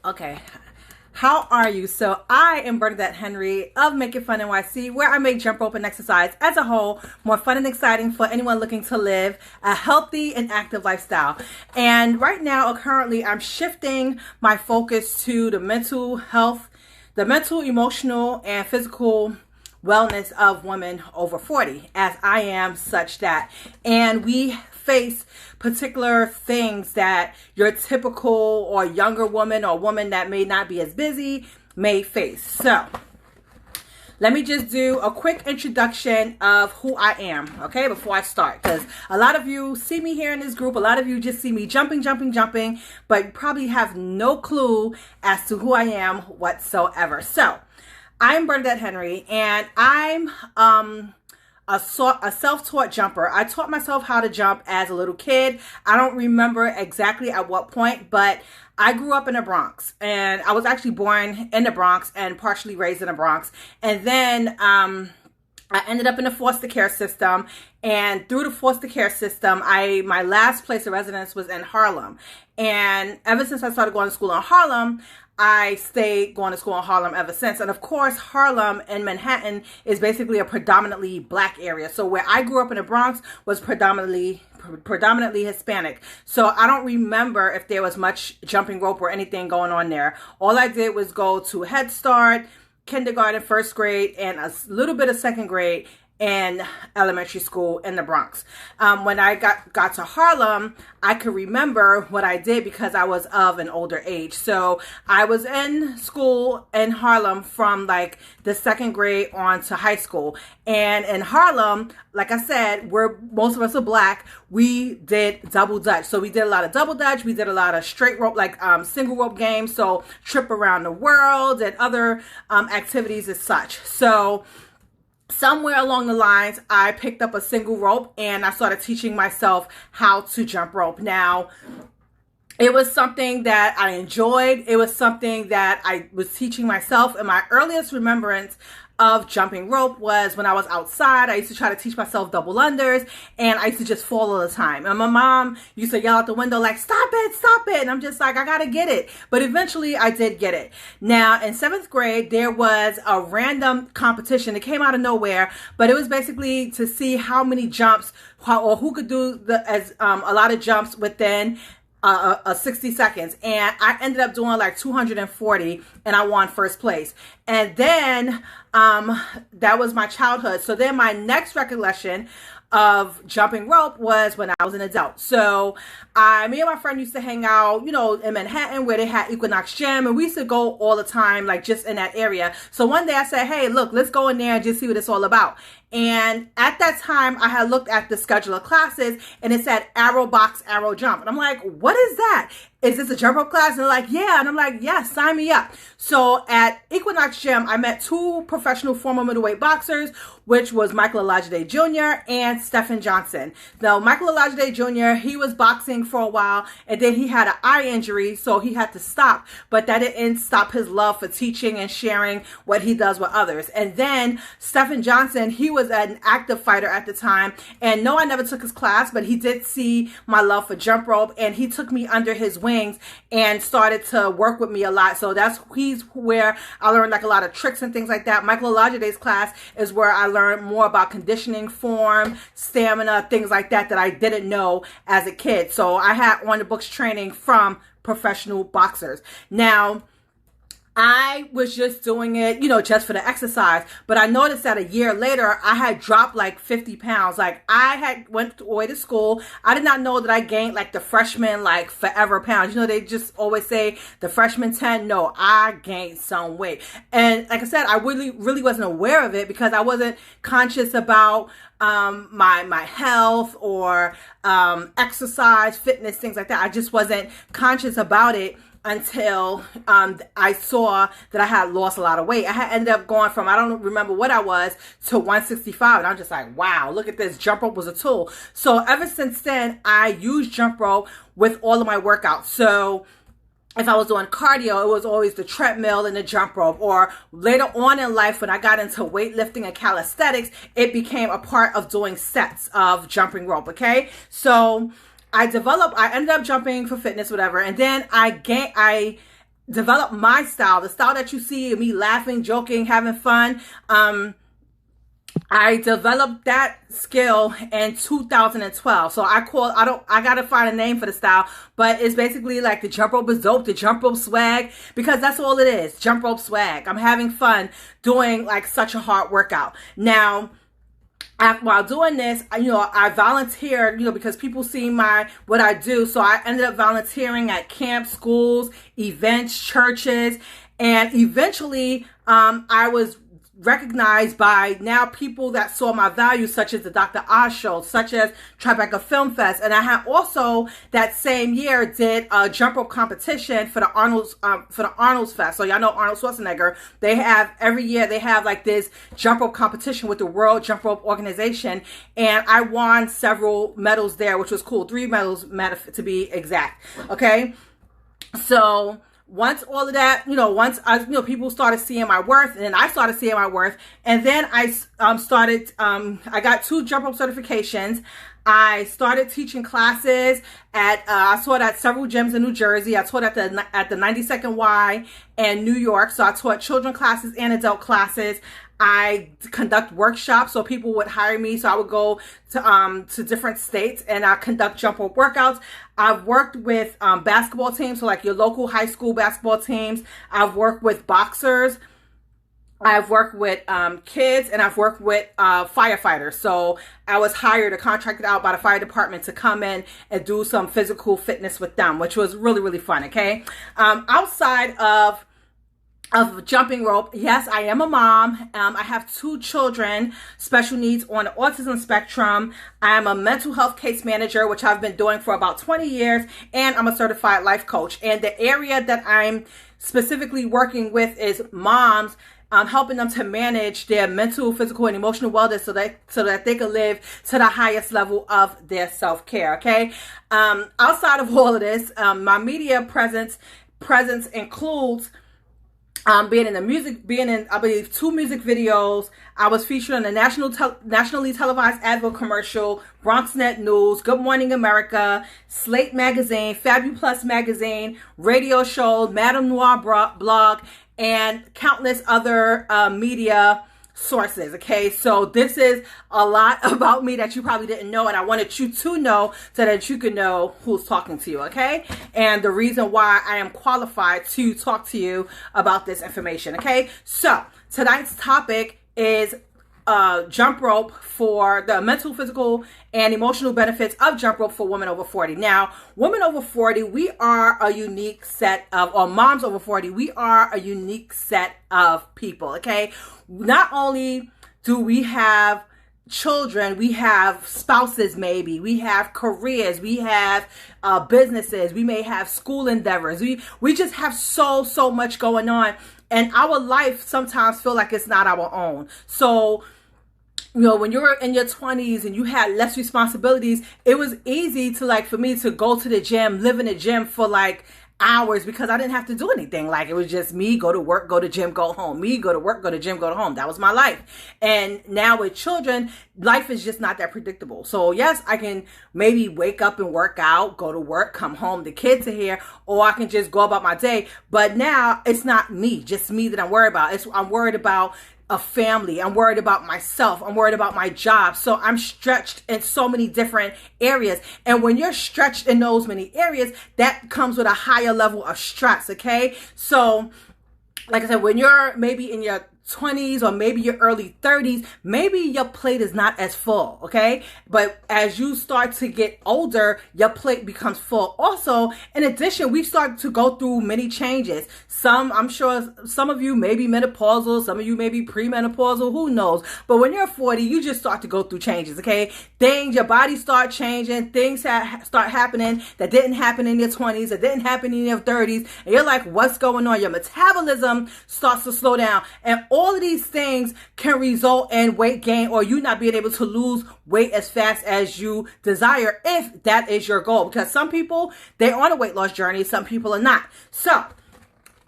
Okay, how are you? So I am Bernadette Henry of Make It Fun NYC, where I make jump rope and exercise as a whole more fun and exciting for anyone looking to live a healthy and active lifestyle. And right now, currently, I'm shifting my focus to the mental health, the mental, emotional, and physical wellness of women over 40, as I am such that. And we face particular things that your typical or younger woman or woman that may not be as busy may face. So let me just do a quick introduction of who I am, okay, before I start, because a lot of you see me here in this group. A lot of you just see me jumping, but you probably have no clue as to who I am whatsoever. So I'm Bernadette Henry, and I'm a self-taught jumper. I taught myself how to jump as a little kid. I don't remember exactly at what point, but I grew up in the Bronx, and I was actually born in the Bronx and partially raised in the Bronx. And then I ended up in the foster care system, and through the foster care system, my last place of residence was in Harlem. And ever since I started going to school in Harlem, I stayed going to school in Harlem ever since. And of course, Harlem and Manhattan is basically a predominantly black area. So where I grew up in the Bronx was predominantly Hispanic. So I don't remember if there was much jumping rope or anything going on there. All I did was go to Head Start, kindergarten, first grade, and a little bit of second grade in elementary school in the Bronx. When I got to Harlem, I could remember what I did because I was of an older age. So I was in school in Harlem from like the second grade on to high school. And in Harlem, like I said, where most of us are black, we did double dutch. So we did a lot of double dutch. We did a lot of straight rope, like single rope games. So trip around the world and other activities as such. So somewhere along the lines, I picked up a single rope and I started teaching myself how to jump rope. Now, it was something that I enjoyed. It was something that I was teaching myself. And my earliest remembrance of jumping rope was when I was outside. I used to try to teach myself double unders, and I used to just fall all the time. And my mom used to yell out the window like, stop it. And I'm just like, I gotta get it. But eventually I did get it. Now in 7th grade, there was a random competition. It came out of nowhere, but it was basically to see how many jumps or who could do a lot of jumps within 60 seconds. And I ended up doing like 240, and I won first place. And then that was my childhood. So then my next recollection of jumping rope was when I was an adult. So me and my friend used to hang out, in Manhattan where they had Equinox Gym, and we used to go all the time, like just in that area. So one day I said, hey, look, let's go in there and just see what it's all about. And at that time, I had looked at the schedule of classes, and it said arrow box, arrow jump. And I'm like, what is that? Is this a jump rope class? And they're like, yeah. And I'm like, yes, sign me up. So at Equinox Gym, I met 2 professional former middleweight boxers, which was Michael Olajide Jr. and Stephen Johnson. Now, Michael Olajide Jr., he was boxing for a while, and then he had an eye injury, so he had to stop. But that didn't stop his love for teaching and sharing what he does with others. And then Stephen Johnson, he was an active fighter at the time. And no, I never took his class, but he did see my love for jump rope, and he took me under his wing and started to work with me a lot. So he's where I learned like a lot of tricks and things like that. Michael Olajide's class is where I learned more about conditioning, form, stamina, things like that I didn't know as a kid. So I had on the books training from professional boxers. Now, I was just doing it, just for the exercise. But I noticed that a year later, I had dropped like 50 pounds. Like I had went away to school. I did not know that I gained like the freshman, like forever pounds. They just always say the freshman 10. No, I gained some weight. And like I said, I really wasn't aware of it because I wasn't conscious about my health or exercise, fitness, things like that. I just wasn't conscious about it until I saw that I had lost a lot of weight. I had ended up going from, I don't remember what I was, to 165. And I'm just like, wow, look at this. Jump rope was a tool. So ever since then, I use jump rope with all of my workouts. So if I was doing cardio, it was always the treadmill and the jump rope. Or later on in life, when I got into weightlifting and calisthenics, it became a part of doing sets of jumping rope, okay? So I ended up jumping for fitness, whatever. And then I develop my style, the style that you see me laughing, joking, having fun. I developed that skill in 2012. So I gotta find a name for the style, but it's basically like the jump rope is dope, the jump rope swag, because that's all it is, jump rope swag. I'm having fun doing like such a hard workout. Now, while doing this, I volunteered, because people see what I do. So I ended up volunteering at camps, schools, events, churches, and eventually, I was recognized by now people that saw my value, such as the Dr. Oz Show, such as Tribeca Film Fest. And I had also that same year did a jump rope competition for the Arnold's Fest. So y'all know Arnold Schwarzenegger. They have every year they have like this jump rope competition with the World Jump Rope Organization, and I won several medals there, which was cool. 3 medals, to be exact. Okay, so once all of that, once people started seeing my worth, and then I started seeing my worth, and then I I got 2 jump rope certifications. I started teaching classes I taught at several gyms in New Jersey. I taught at the 92nd Y in New York. So I taught children classes and adult classes. I conduct workshops, so people would hire me. So I would go to different states and I conduct jump rope workouts. I've worked with basketball teams, so like your local high school basketball teams. I've worked with boxers. I've worked with kids, and I've worked with firefighters. So I was hired or contracted out by the fire department to come in and do some physical fitness with them, which was really, really fun. Okay. Outside of jumping rope, yes, I am a mom. I have 2 children, special needs on the autism spectrum. I am a mental health case manager, which I've been doing for about 20 years, and I'm a certified life coach. And the area that I'm specifically working with is moms, helping them to manage their mental, physical, and emotional wellness so that they can live to the highest level of their self-care. Okay. Outside of all of this, my media presence includes being in, I believe, 2 music videos. I was featured on the nationally televised Advil commercial, BronxNet News, Good Morning America, Slate Magazine, Fabulous Magazine, radio shows, Madame Noir blog, and countless other media sources. Okay, so this is a lot about me that you probably didn't know, and I wanted you to know so that you can know who's talking to you. Okay, and the reason why I am qualified to talk to you about this information. Okay, so tonight's topic is jump rope, for the mental, physical, and emotional benefits of jump rope for women over 40. Now, women over 40, we are a unique set of, or moms over 40, we are a unique set of people, okay? Not only do we have children, we have spouses, maybe we have careers, we have businesses, we may have school endeavors, we just have so much going on, and our life sometimes feel like it's not our own. So when you're in your 20s and you had less responsibilities, it was easy to, for me to go to the gym, live in the gym for hours, because I didn't have to do anything. Like, it was just me, go to work, go to gym, go home. Me, go to work, go to gym, go to home. That was my life. And now with children, life is just not that predictable. So yes, I can maybe wake up and work out, go to work, come home, the kids are here, or I can just go about my day. But now it's not just me that I'm worried about. I'm worried about a family. I'm worried about myself. I'm worried about my job. So I'm stretched in so many different areas. And when you're stretched in those many areas, that comes with a higher level of stress. Okay. So like I said, when you're maybe in your 20s or maybe your early 30s, maybe your plate is not as full, okay? But as you start to get older, your plate becomes full. Also, in addition, we start to go through many changes. I'm sure some of you may be menopausal, some of you may be premenopausal, who knows? But when you're 40, you just start to go through changes, okay? Your body start changing, things start happening that didn't happen in your 20s, that didn't happen in your 30s, and you're like, what's going on? Your metabolism starts to slow down, and all of these things can result in weight gain, or you not being able to lose weight as fast as you desire, if that is your goal. Because some people, they're on a weight loss journey, some people are not. So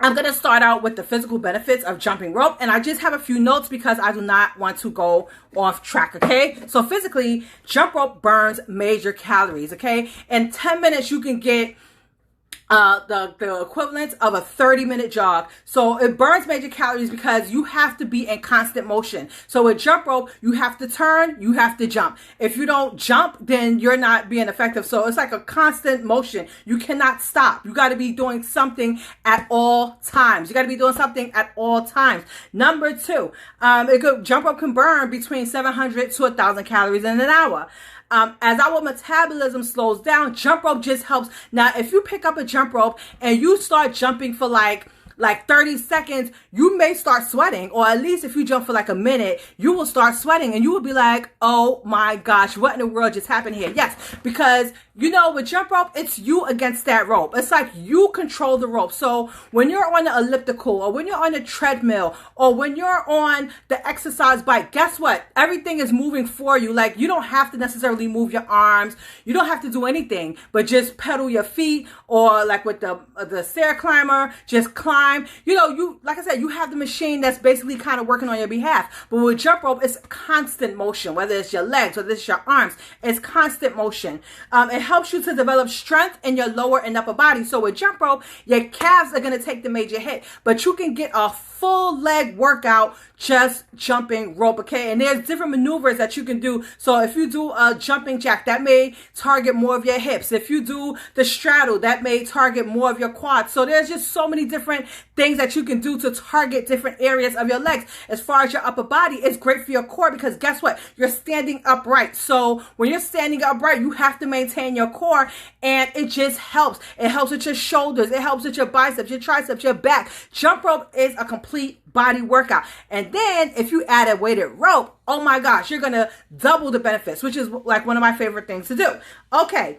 I'm going to start out with the physical benefits of jumping rope, and I just have a few notes because I do not want to go off track, okay? So physically, jump rope burns major calories, okay? In 10 minutes, you can get the equivalent of a 30-minute jog. So it burns major calories because you have to be in constant motion. So with jump rope, you have to turn, you have to jump. If you don't jump, then you're not being effective. So it's like a constant motion. You cannot stop. You got to be doing something at all times. You got to be doing something at all times. Number two, jump rope can burn between 700 to 1,000 calories in an hour. As our metabolism slows down, jump rope just helps. Now, if you pick up a jump rope and you start jumping for like 30 seconds, you may start sweating, or at least if you jump for like a minute, you will start sweating and you will be like, oh my gosh, what in the world just happened here? Yes, because with jump rope, it's you against that rope. It's like you control the rope. So when you're on the elliptical, or when you're on the treadmill, or when you're on the exercise bike, guess what? Everything is moving for you. Like, you don't have to necessarily move your arms. You don't have to do anything, but just pedal your feet, or like with the stair climber, just climb. Like I said, you have the machine that's basically kind of working on your behalf. But with jump rope, it's constant motion, whether it's your legs, whether it's your arms, it's constant motion. It helps you to develop strength in your lower and upper body. So with jump rope, your calves are going to take the major hit, but you can get a full leg workout just jumping rope, okay? And there's different maneuvers that you can do. So if you do a jumping jack, that may target more of your hips. If you do the straddle, that may target more of your quads. So there's just so many different things that you can do to target different areas of your legs. As far as your upper body, it's great for your core because guess what? You're standing upright. So when you're standing upright, you have to maintain your core, and it just helps. It helps with your shoulders. It helps with your biceps, your triceps, your back. Jump rope is a complete body workout. And then if you add a weighted rope, oh my gosh, you're going to double the benefits, which is like one of my favorite things to do. Okay.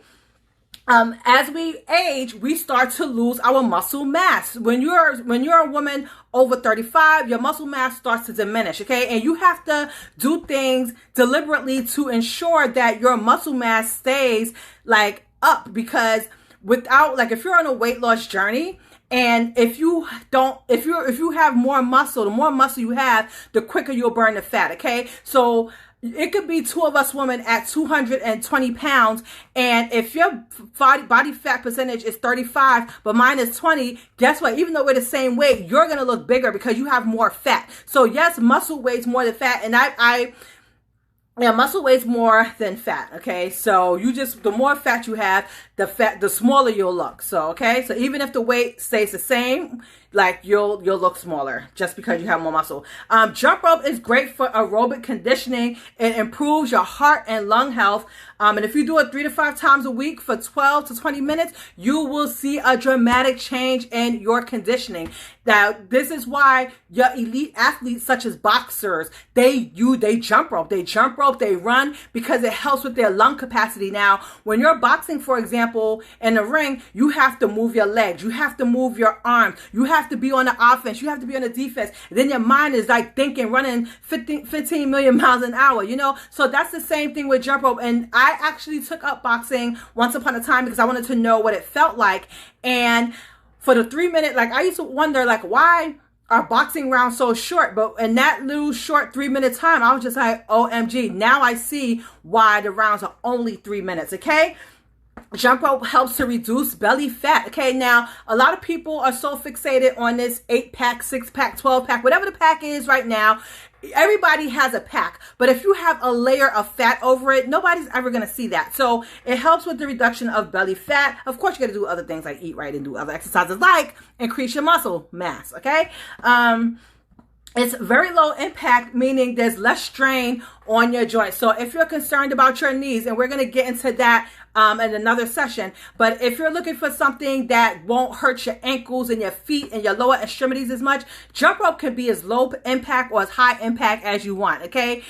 As we age, we start to lose our muscle mass. When you're a woman over 35, your muscle mass starts to diminish, okay? And you have to do things deliberately to ensure that your muscle mass stays like up, because if you're on a weight loss journey, and if you have more muscle, the more muscle you have, the quicker you'll burn the fat, okay? So it could be two of us women at 220 pounds. And if your body fat percentage is 35, but mine is 20, guess what? Even though we're the same weight, you're going to look bigger because you have more fat. So yes, muscle weighs more than fat. And muscle weighs more than fat, okay? So the more fat you have, the smaller you'll look. So, okay? So even if the weight stays the same, like you'll look smaller just because you have more muscle. Jump rope is great for aerobic conditioning. It improves your heart and lung health. And if you do it 3 to 5 times a week for 12 to 20 minutes, you will see a dramatic change in your conditioning. Now, this is why your elite athletes, such as boxers, they jump rope. They jump rope, they run, because it helps with their lung capacity. Now, when you're boxing, for example, in the ring, you have to move your legs. You have to move your arms. You have to be on the offense. You have to be on the defense. And then your mind is like thinking, running 15 million miles an hour, So that's the same thing with jump rope. And I actually took up boxing once upon a time because I wanted to know what it felt like. And for the 3-minute, I used to wonder, why are boxing rounds so short? But in that little short 3-minute time, I was just like, OMG, now I see why the rounds are only 3 minutes, okay? Jump rope helps to reduce belly fat. Okay, now a lot of people are so fixated on this 8-pack, 6-pack, 12-pack, whatever the pack is right now. Everybody has a pack, but if you have a layer of fat over it, nobody's ever going to see that. So it helps with the reduction of belly fat. Of course, you got to do other things like eat right and do other exercises like increase your muscle mass. Okay. It's very low impact, meaning there's less strain on your joints. So if you're concerned about your knees, and we're going to get into that in another session, but if you're looking for something that won't hurt your ankles and your feet and your lower extremities as much, jump rope can be as low impact or as high impact as you want, okay?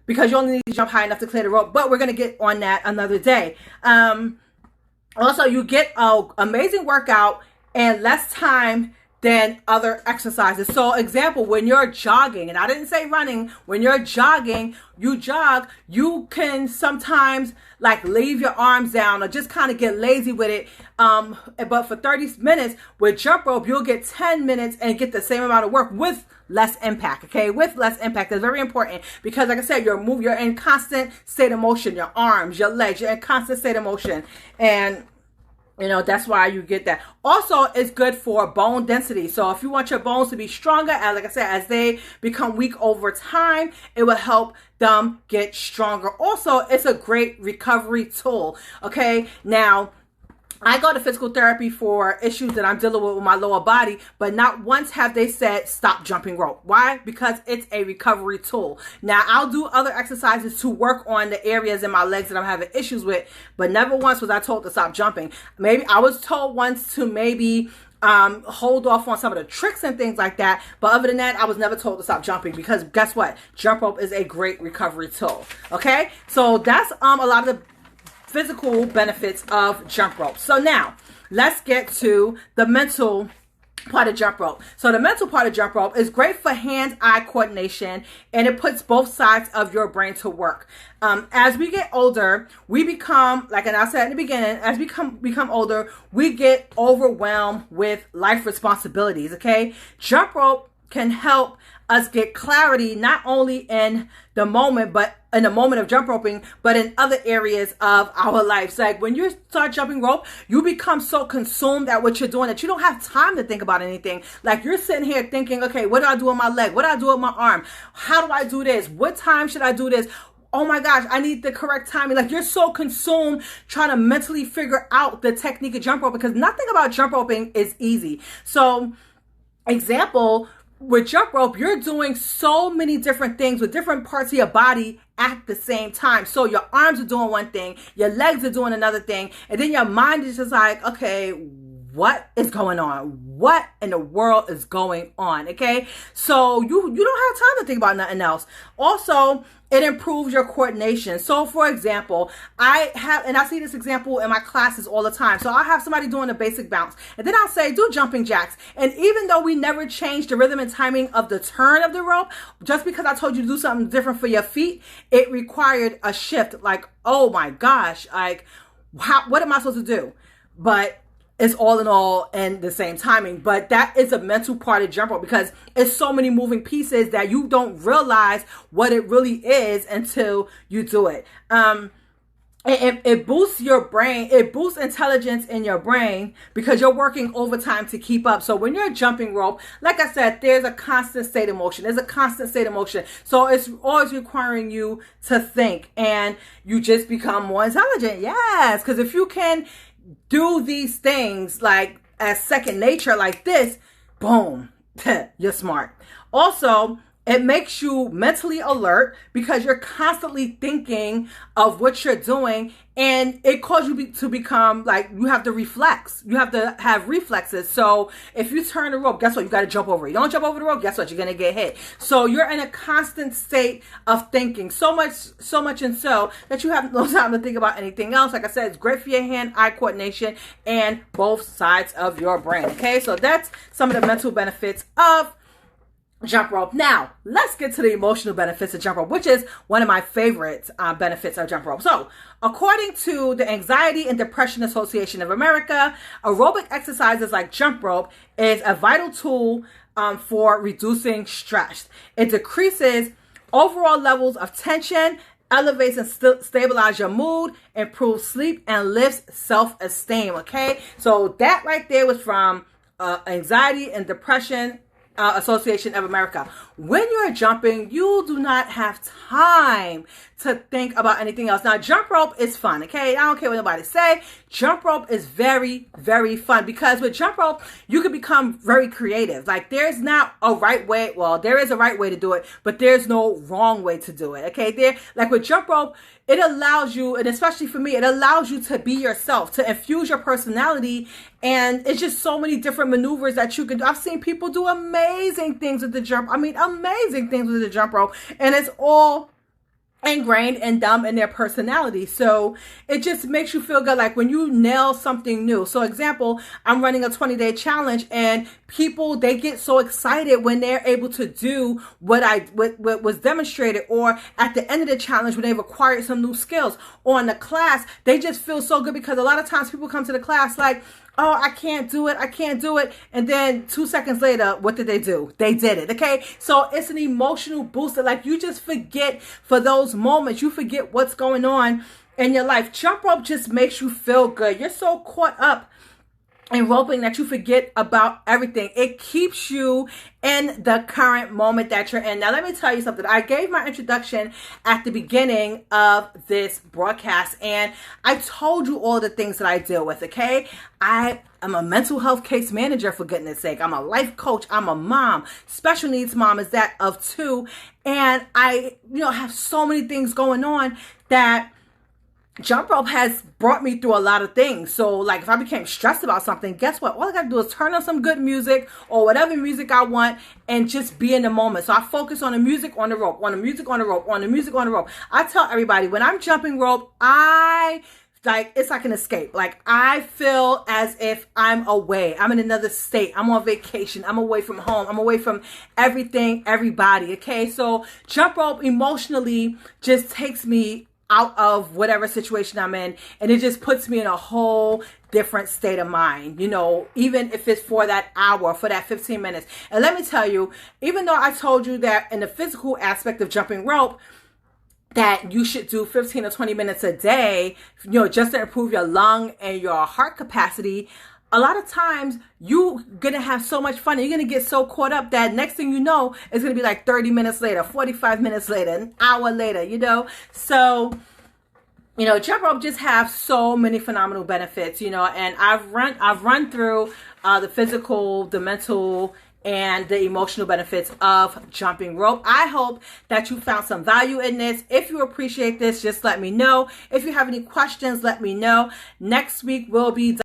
Because you only need to jump high enough to clear the rope, but we're going to get on that another day. Also, you get an amazing workout and less time than other exercises. So example, when you're jogging, and I didn't say running, when you're jogging, you jog, you can sometimes leave your arms down or just kind of get lazy with it. But for 30 minutes with jump rope, you'll get 10 minutes and get the same amount of work with less impact, okay? With less impact. That's very important because, like I said, you're in constant state of motion. Your arms, your legs, you're in constant state of motion. And That's why you get that. Also, it's good for bone density. So if you want your bones to be stronger, and like I said, as they become weak over time, it will help them get stronger. Also, it's a great recovery tool. Okay. Now, I go to physical therapy for issues that I'm dealing with my lower body, but not once have they said stop jumping rope. Why? Because it's a recovery tool. Now, I'll do other exercises to work on the areas in my legs that I'm having issues with, but never once was I told to stop jumping. Maybe I was told once to maybe hold off on some of the tricks and things like that. But other than that, I was never told to stop jumping, because guess what? Jump rope is a great recovery tool. Okay. So that's a lot of the physical benefits of jump rope. So now let's get to the mental part of jump rope. So the mental part of jump rope is great for hand-eye coordination, and it puts both sides of your brain to work. As we get older, we become, like I said in the beginning, as we become older, we get overwhelmed with life responsibilities. Okay, jump rope can help us get clarity, not only in the moment, but in the moment of jump roping, but in other areas of our lives. Like when you start jumping rope, you become so consumed at what you're doing that you don't have time to think about anything. Like you're sitting here thinking, okay, what do I do with my leg? What do I do with my arm? How do I do this? What time should I do this? Oh my gosh, I need the correct timing. Like you're so consumed trying to mentally figure out the technique of jump rope, because nothing about jump roping is easy. So, example, with jump rope, you're doing so many different things with different parts of your body at the same time. So your arms are doing one thing, your legs are doing another thing, and then your mind is just like, okay, what is going on? What in the world is going on? Okay, so you don't have time to think about nothing else. Also, it improves your coordination. So for example, I see this example in my classes all the time. So I'll have somebody doing a basic bounce, and then I'll say, do jumping jacks. And even though we never changed the rhythm and timing of the turn of the rope, just because I told you to do something different for your feet, it required a shift. Like, oh my gosh, like, what am I supposed to do? But it's all in all in the same timing. But that is a mental part of jump rope, because it's so many moving pieces that you don't realize what it really is until you do it. It boosts your brain. It boosts intelligence in your brain because you're working overtime to keep up. So when you're jumping rope, like I said, there's a constant state of motion. There's a constant state of motion. So it's always requiring you to think, and you just become more intelligent. Yes, because if you can do these things like as second nature like this, boom, you're smart. Also, it makes you mentally alert because you're constantly thinking of what you're doing, and it causes you to become like, you have to reflex. You have to have reflexes. So if you turn the rope, guess what? You got to jump over it. You don't jump over the rope, guess what? You're going to get hit. So you're in a constant state of thinking, so much and so that you have no time to think about anything else. Like I said, it's great for your hand-eye coordination and both sides of your brain. Okay, so that's some of the mental benefits of jump rope. Now, let's get to the emotional benefits of jump rope, which is one of my favorite benefits of jump rope. So, according to the Anxiety and Depression Association of America, aerobic exercises like jump rope is a vital tool for reducing stress. It decreases overall levels of tension, elevates and stabilize your mood, improves sleep, and lifts self-esteem. Okay, so that right there was from Anxiety and Depression Association of America. When you're jumping, you do not have time to think about anything else. Now, jump rope is fun, okay? I don't care what nobody say. Jump rope is very, very fun, because with jump rope, you can become very creative. Like, there's not a right way. Well, there is a right way to do it, but there's no wrong way to do it, okay? Like with jump rope, it allows you, and especially for me, it allows you to be yourself, to infuse your personality, and it's just so many different maneuvers that you can do. I've seen people do amazing things with the jump. I mean, amazing things with the jump rope, and it's all ingrained and dumb in their personality. So it just makes you feel good, like when you nail something new. So example, I'm running a 20-day challenge, and people, they get so excited when they're able to do what was demonstrated, or at the end of the challenge when they've acquired some new skills, or in the class, they just feel so good, because a lot of times people come to the class like, oh, I can't do it. And then 2 seconds later, what did they do? They did it, okay? So it's an emotional booster. Like, you just forget for those moments. You forget what's going on in your life. Jump rope just makes you feel good. You're so caught up in roping that you forget about everything. It keeps you in the current moment that you're in. Now, let me tell you something. I gave my introduction at the beginning of this broadcast, and I told you all the things that I deal with, okay? I am a mental health case manager, for goodness sake. I'm a life coach. I'm a mom. Special needs mom is that of two. And I, have so many things going on that jump rope has brought me through a lot of things. So like if I became stressed about something, guess what? All I gotta do is turn on some good music or whatever music I want and just be in the moment. So I focus on the music on the rope, on the music on the rope, on the music on the rope. I tell everybody when I'm jumping rope, it's like an escape. Like I feel as if I'm away. I'm in another state. I'm on vacation. I'm away from home. I'm away from everything, everybody. Okay. So jump rope emotionally just takes me out of whatever situation I'm in, and it just puts me in a whole different state of mind, even if it's for that hour, for that 15 minutes. And let me tell you, even though I told you that in the physical aspect of jumping rope, that you should do 15 or 20 minutes a day, just to improve your lung and your heart capacity, a lot of times you're going to have so much fun and you're going to get so caught up that next thing you know, it's going to be like 30 minutes later, 45 minutes later, an hour later, So, jump rope just have so many phenomenal benefits, and I've run through the physical, the mental, and the emotional benefits of jumping rope. I hope that you found some value in this. If you appreciate this, just let me know. If you have any questions, let me know. Next week will be